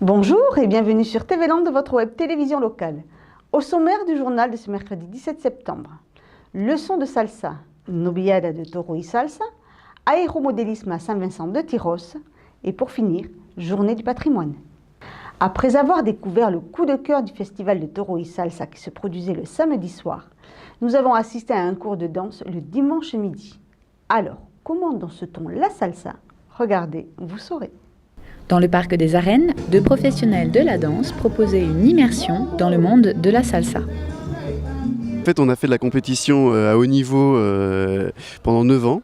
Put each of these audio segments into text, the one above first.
Bonjour et bienvenue sur TV Land de votre web télévision locale. Au sommaire du journal de ce mercredi 17 septembre, leçon de salsa, nobiliada de toro y salsa, aéromodélisme à Saint-Vincent de Tyros et pour finir, journée du patrimoine. Après avoir découvert le coup de cœur du festival de toro y salsa qui se produisait le samedi soir, nous avons assisté à un cours de danse le dimanche midi. Alors, comment danse-t-on la salsa? Regardez, vous saurez. Dans le parc des Arènes, deux professionnels de la danse proposaient une immersion dans le monde de la salsa. En fait, on a fait de la compétition à haut niveau pendant 9 ans.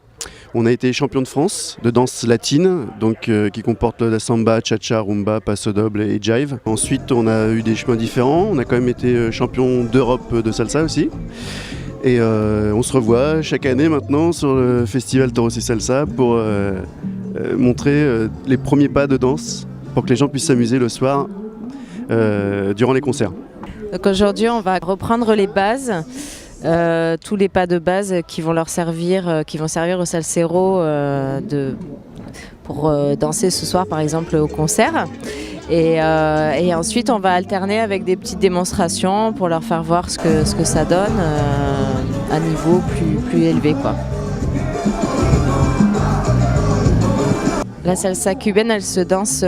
On a été champion de France de danse latine, donc qui comporte la samba, cha-cha, rumba, paso doble et jive. Ensuite, on a eu des chemins différents. On a quand même été champion d'Europe de salsa aussi. Et on se revoit chaque année maintenant sur le festival Toros y Salsa pour montrer les premiers pas de danse pour que les gens puissent s'amuser le soir durant les concerts. Donc aujourd'hui, on va reprendre les bases, tous les pas de base qui vont servir aux salseros pour danser ce soir, par exemple, au concert. Et ensuite, on va alterner avec des petites démonstrations pour leur faire voir ce que ça donne à un niveau plus élevé, quoi. La salsa cubaine, elle se danse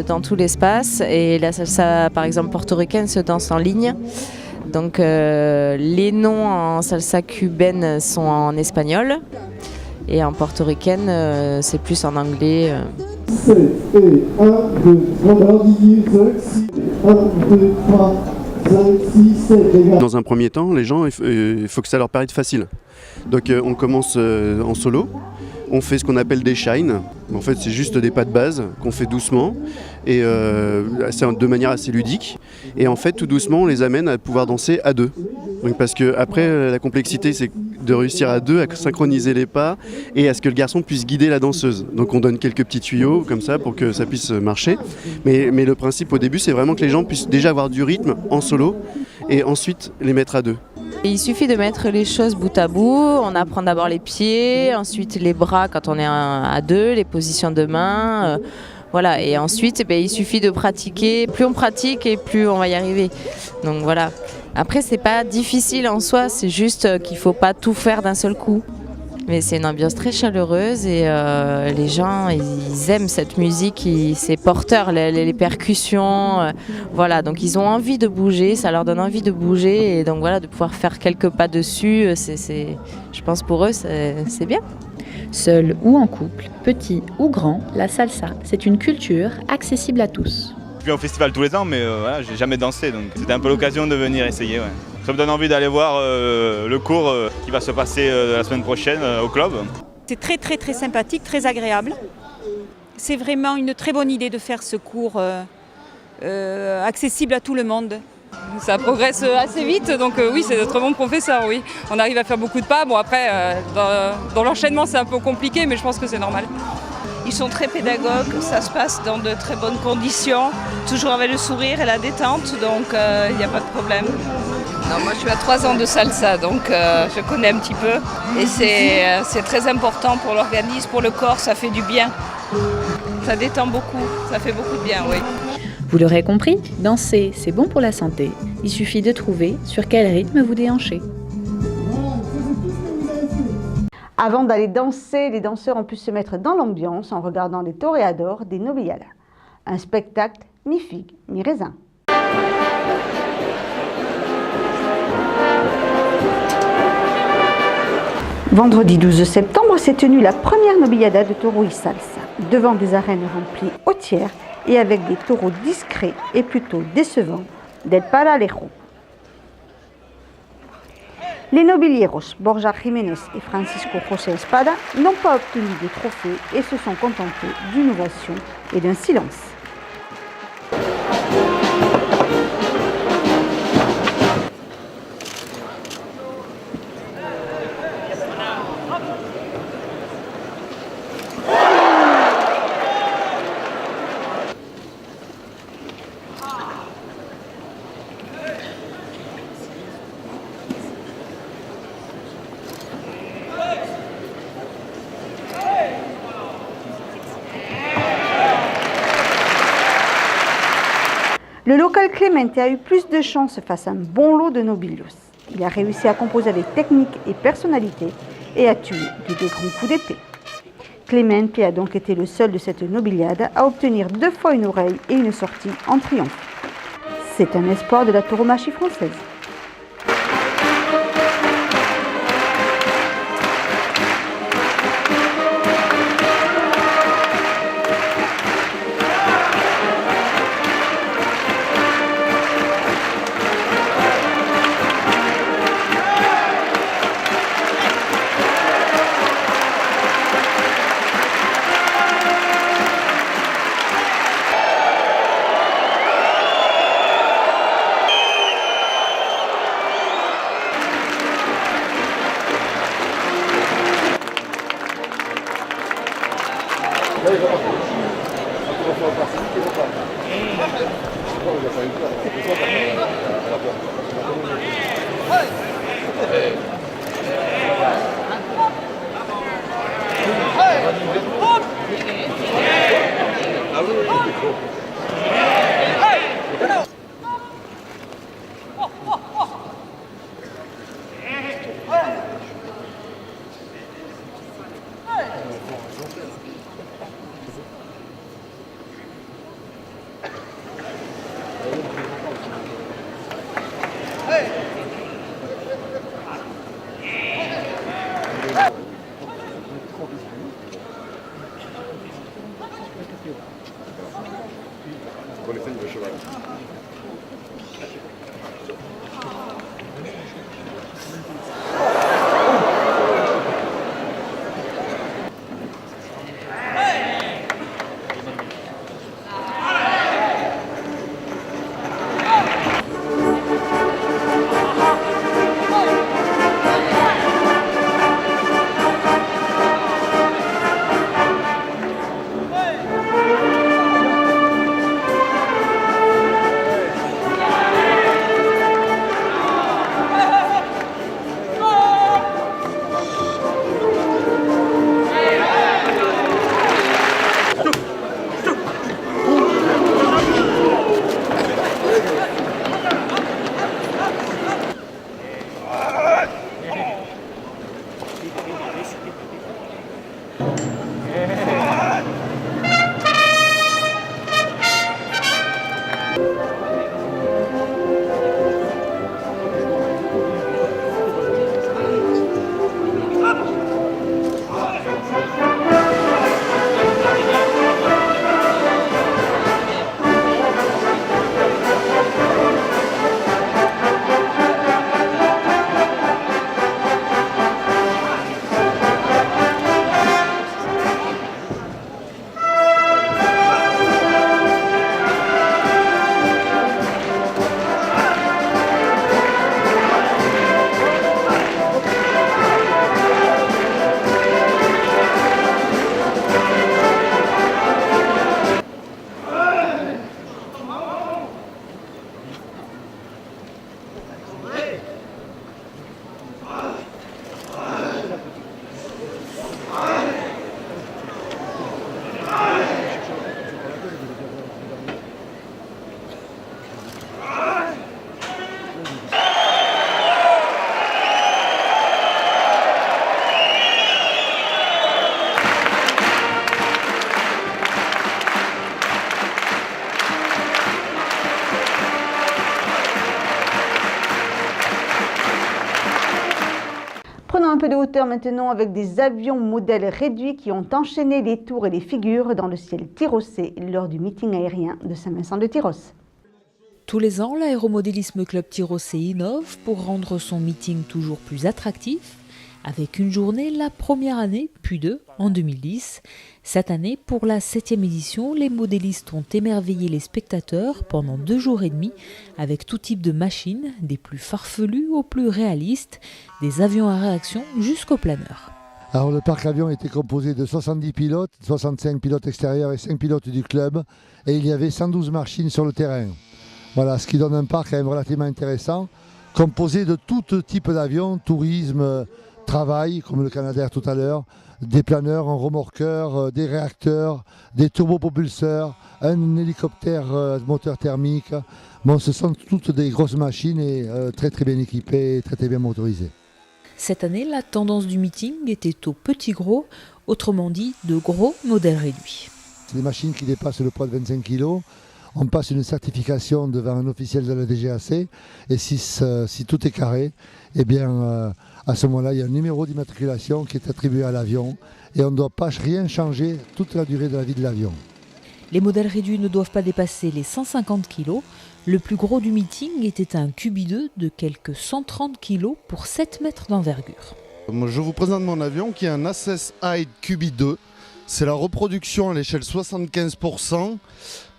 dans tout l'espace et la salsa, par exemple, portoricaine se danse en ligne. Donc les noms en salsa cubaine sont en espagnol et en portoricaine, c'est plus en anglais. C'est 1, 2, 3, 1, 2, 3, 5, 6, 7, les gars. Dans un premier temps, les gens, il faut que ça leur paraisse facile. Donc on commence en solo. On fait ce qu'on appelle des shines. En fait, c'est juste des pas de base qu'on fait doucement et de manière assez ludique. Et en fait, tout doucement, on les amène à pouvoir danser à deux. Donc, parce que après, la complexité, c'est de réussir à deux, à synchroniser les pas et à ce que le garçon puisse guider la danseuse. Donc, on donne quelques petits tuyaux comme ça pour que ça puisse marcher. Mais le principe au début, c'est vraiment que les gens puissent déjà avoir du rythme en solo et ensuite les mettre à deux. Il suffit de mettre les choses bout à bout, on apprend d'abord les pieds, ensuite les bras quand on est à deux, les positions de main, voilà. Et ensuite il suffit de pratiquer, plus on pratique et plus on va y arriver. Donc voilà. Après c'est pas difficile en soi, c'est juste qu'il faut pas tout faire d'un seul coup. Mais c'est une ambiance très chaleureuse et les gens ils aiment cette musique, c'est porteur, les percussions, voilà, donc ils ont envie de bouger, ça leur donne envie de bouger et donc voilà, de pouvoir faire quelques pas dessus, je pense pour eux c'est bien. Seul ou en couple, petit ou grand, la salsa, c'est une culture accessible à tous. Je viens au festival tous les ans, mais voilà, j'ai jamais dansé, donc c'était un peu l'occasion de venir essayer. Ouais. Ça me donne envie d'aller voir le cours qui va se passer la semaine prochaine au club. C'est très très très sympathique, très agréable. C'est vraiment une très bonne idée de faire ce cours accessible à tout le monde. Ça progresse assez vite, donc oui, c'est de très bons professeurs, oui. On arrive à faire beaucoup de pas. Bon après, dans l'enchaînement c'est un peu compliqué, mais je pense que c'est normal. Ils sont très pédagogues, ça se passe dans de très bonnes conditions, toujours avec le sourire et la détente, donc il n'y a pas de problème. Non, moi je suis à 3 ans de salsa, donc je connais un petit peu et c'est très important pour l'organisme, pour le corps, ça fait du bien. Ça détend beaucoup, ça fait beaucoup de bien, oui. Vous l'aurez compris, danser, c'est bon pour la santé. Il suffit de trouver sur quel rythme vous déhanchez. Avant d'aller danser, les danseurs ont pu se mettre dans l'ambiance en regardant des toreadors, des novilladas. Un spectacle mi-figue, mi-raisin. Vendredi 12 septembre s'est tenue la première novillada de toro y salsa, devant des arènes remplies au tiers et avec des taureaux discrets et plutôt décevants del Paralejo. Les nobilieros Borja Jiménez et Francisco José Espada n'ont pas obtenu de trophée et se sont contentés d'une ovation et d'un silence. Le local Clemente a eu plus de chance face à un bon lot de nobilios. Il a réussi à composer avec technique et personnalité et a tué de grands coups d'épée. Clemente a donc été le seul de cette nobiliade à obtenir 2 fois une oreille et une sortie en triomphe. C'est un espoir de la tauromachie française. Prenons un peu de hauteur maintenant avec des avions modèles réduits qui ont enchaîné les tours et les figures dans le ciel tyrossais lors du meeting aérien de Saint-Vincent de Tyrosse. Tous les ans, l'aéromodélisme club tyrossais innove pour rendre son meeting toujours plus attractif, avec une journée la première année, puis 2 en 2010. Cette année, pour la 7e édition, les modélistes ont émerveillé les spectateurs pendant 2 jours et demi avec tout type de machines, des plus farfelues aux plus réalistes, des avions à réaction jusqu'aux planeurs. Alors le parc avion était composé de 70 pilotes, 65 pilotes extérieurs et 5 pilotes du club, et il y avait 112 machines sur le terrain. Voilà, ce qui donne un parc quand même relativement intéressant, composé de tout type d'avions, tourisme, travail, comme le Canadair tout à l'heure, des planeurs, un remorqueur, des réacteurs, des turbopropulseurs, un hélicoptère moteur thermique. Bon, ce sont toutes des grosses machines et très très bien équipées et très très bien motorisées. Cette année, la tendance du meeting était au petit gros, autrement dit de gros modèles réduits. C'est des machines qui dépassent le poids de 25 kg. On passe une certification devant un officiel de la DGAC et si tout est carré, eh bien, à ce moment-là, il y a un numéro d'immatriculation qui est attribué à l'avion et on ne doit pas rien changer toute la durée de la vie de l'avion. Les modèles réduits ne doivent pas dépasser les 150 kg. Le plus gros du meeting était un QB2 de quelques 130 kg pour 7 mètres d'envergure. Je vous présente mon avion qui est un Access Height QB2. C'est la reproduction à l'échelle 75%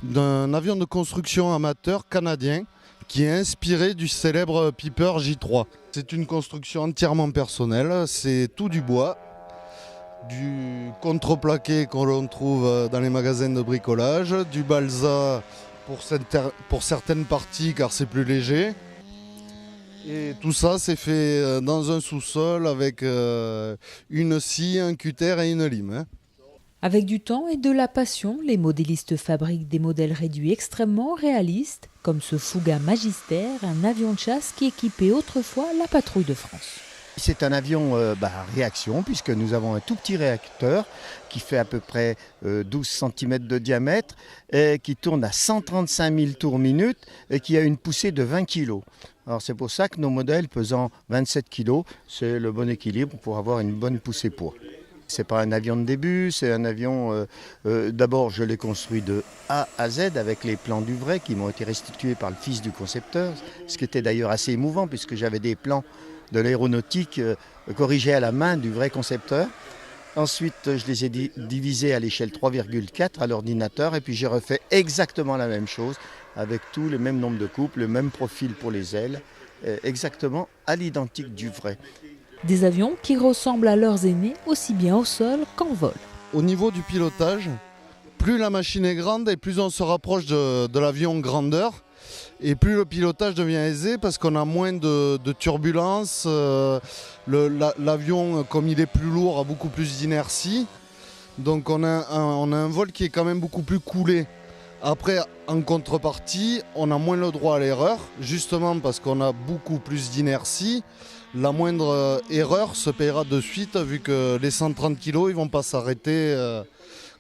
d'un avion de construction amateur canadien qui est inspiré du célèbre Piper J3. C'est une construction entièrement personnelle, c'est tout du bois, du contreplaqué que l'on trouve dans les magasins de bricolage, du balsa pour certaines parties car c'est plus léger. Et tout ça c'est fait dans un sous-sol avec une scie, un cutter et une lime. Avec du temps et de la passion, les modélistes fabriquent des modèles réduits extrêmement réalistes, comme ce Fouga Magister, un avion de chasse qui équipait autrefois la patrouille de France. C'est un avion réaction, puisque nous avons un tout petit réacteur qui fait à peu près 12 cm de diamètre, et qui tourne à 135 000 tours minute et qui a une poussée de 20 kg. Alors c'est pour ça que nos modèles pesant 27 kg, c'est le bon équilibre pour avoir une bonne poussée poids. Ce n'est pas un avion de début, c'est un avion, d'abord je l'ai construit de A à Z avec les plans du vrai qui m'ont été restitués par le fils du concepteur, ce qui était d'ailleurs assez émouvant puisque j'avais des plans de l'aéronautique corrigés à la main du vrai concepteur. Ensuite je les ai divisés à l'échelle 3,4 à l'ordinateur et puis j'ai refait exactement la même chose avec tout le même nombre de coupes, le même profil pour les ailes, exactement à l'identique du vrai. Des avions qui ressemblent à leurs aînés aussi bien au sol qu'en vol. Au niveau du pilotage, plus la machine est grande et plus on se rapproche de l'avion grandeur et plus le pilotage devient aisé parce qu'on a moins de turbulences. L'avion, comme il est plus lourd, a beaucoup plus d'inertie. Donc on a un vol qui est quand même beaucoup plus coulé. Après, en contrepartie, on a moins le droit à l'erreur, justement parce qu'on a beaucoup plus d'inertie. La moindre erreur se paiera de suite, vu que les 130 kg, ils ne vont pas s'arrêter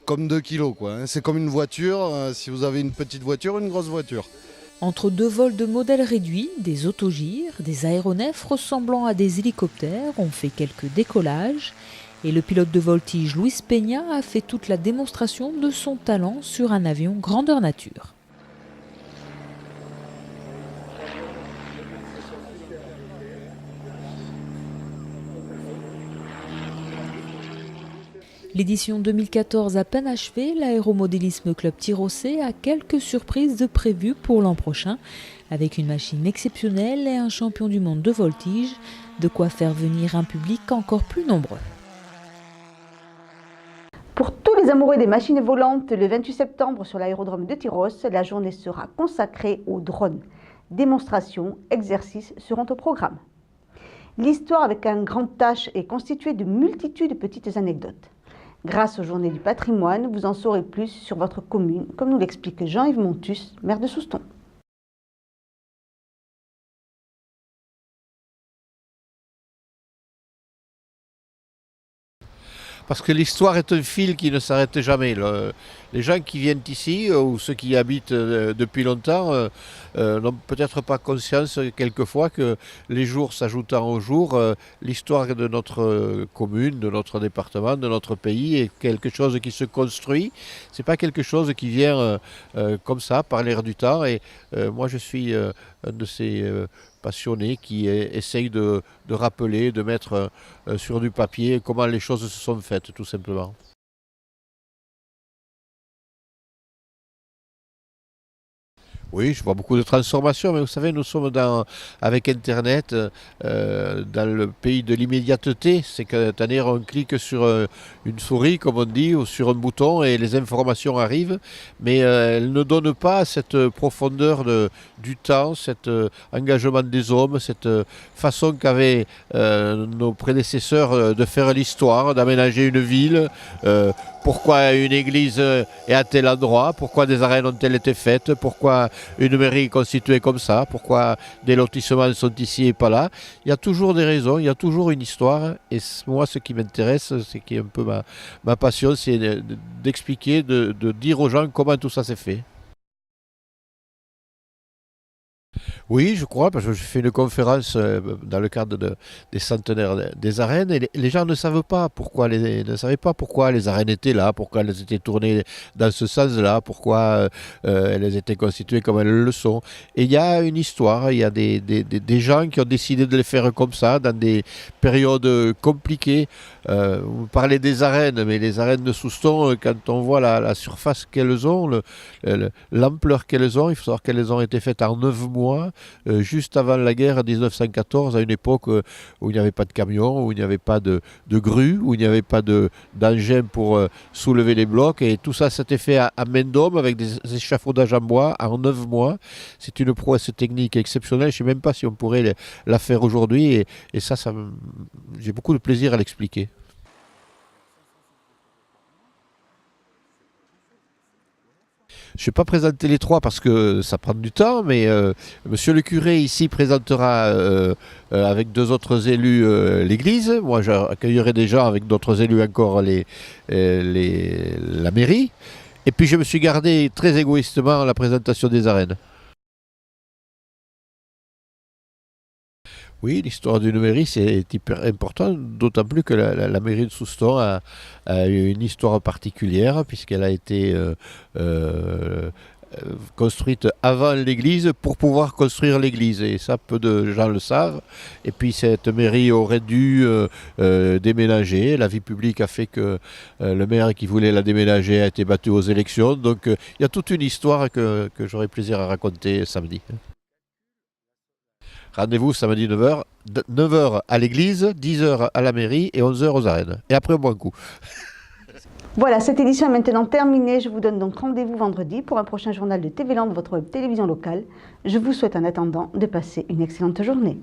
comme 2 kg. C'est comme une voiture, si vous avez une petite voiture, une grosse voiture. Entre deux vols de modèles réduits, des autogires, des aéronefs ressemblant à des hélicoptères ont fait quelques décollages. Et le pilote de voltige Luis Peña a fait toute la démonstration de son talent sur un avion grandeur nature. L'édition 2014 à peine achevée, l'aéromodélisme Club Tirocé a quelques surprises de prévues pour l'an prochain, avec une machine exceptionnelle et un champion du monde de voltige, de quoi faire venir un public encore plus nombreux. Pour tous les amoureux des machines volantes, le 28 septembre sur l'aérodrome de Tyros, la journée sera consacrée aux drones. Démonstrations, exercices seront au programme. L'histoire avec un grand H est constituée de multitudes de petites anecdotes. Grâce aux Journées du patrimoine, vous en saurez plus sur votre commune, comme nous l'explique Jean-Yves Montus, maire de Souston. Parce que l'histoire est un fil qui ne s'arrête jamais. Les gens qui viennent ici, ou ceux qui y habitent depuis longtemps, n'ont peut-être pas conscience quelquefois que les jours s'ajoutant aux jours, l'histoire de notre commune, de notre département, de notre pays est quelque chose qui se construit. C'est pas quelque chose qui vient comme ça, par l'air du temps. Et moi, je suis un de ces passionnés qui essayent de rappeler, de mettre sur du papier comment les choses se sont faites, tout simplement. Oui, je vois beaucoup de transformations, mais vous savez, nous sommes avec Internet dans le pays de l'immédiateté. C'est que on clique sur une souris, comme on dit, ou sur un bouton et les informations arrivent, mais elles ne donnent pas cette profondeur du temps, cet engagement des hommes, cette façon qu'avaient nos prédécesseurs de faire l'histoire, d'aménager une ville. Pourquoi une église est à tel endroit, pourquoi des arènes ont-elles été faites, pourquoi une mairie est constituée comme ça, pourquoi des lotissements sont ici et pas là. Il y a toujours des raisons, il y a toujours une histoire. Et moi, ce qui m'intéresse, c'est qui est un peu ma passion, c'est d'expliquer, de dire aux gens comment tout ça s'est fait. Oui, je crois, parce que j'ai fait une conférence dans le cadre des centenaires des arènes, et les gens ne savaient pas pourquoi les arènes étaient là, pourquoi elles étaient tournées dans ce sens-là, pourquoi elles étaient constituées comme elles le sont. Et il y a une histoire, il y a des gens qui ont décidé de les faire comme ça, dans des périodes compliquées. Vous parlez des arènes, mais les arènes de Souston, quand on voit la surface qu'elles ont, l'ampleur qu'elles ont, il faut savoir qu'elles ont été faites en 9 mois, juste avant la guerre 1914, à une époque où il n'y avait pas de camions, où il n'y avait pas de grues, où il n'y avait pas d'engins pour soulever les blocs, et tout ça s'était fait à main d'homme avec des échafaudages en bois en 9 mois. C'est une prouesse technique exceptionnelle, je ne sais même pas si on pourrait la faire aujourd'hui, et ça j'ai beaucoup de plaisir à l'expliquer. Je ne vais pas présenter les trois parce que ça prend du temps, mais monsieur le curé ici présentera avec 2 autres élus l'église. Moi, j'accueillerai des gens avec d'autres élus encore la mairie. Et puis je me suis gardé très égoïstement la présentation des arènes. Oui, l'histoire d'une mairie, c'est hyper important, d'autant plus que la mairie de Souston a une histoire particulière, puisqu'elle a été construite avant l'église pour pouvoir construire l'église. Et ça, peu de gens le savent. Et puis cette mairie aurait dû déménager. La vie publique a fait que le maire qui voulait la déménager a été battu aux élections. Donc il y a toute une histoire que j'aurai plaisir à raconter samedi. Rendez-vous samedi 9h, 9h à l'église, 10h à la mairie et 11h aux arènes. Et après, au bon coup. Voilà, cette édition est maintenant terminée. Je vous donne donc rendez-vous vendredi pour un prochain journal de TV Land, votre web télévision locale. Je vous souhaite en attendant de passer une excellente journée.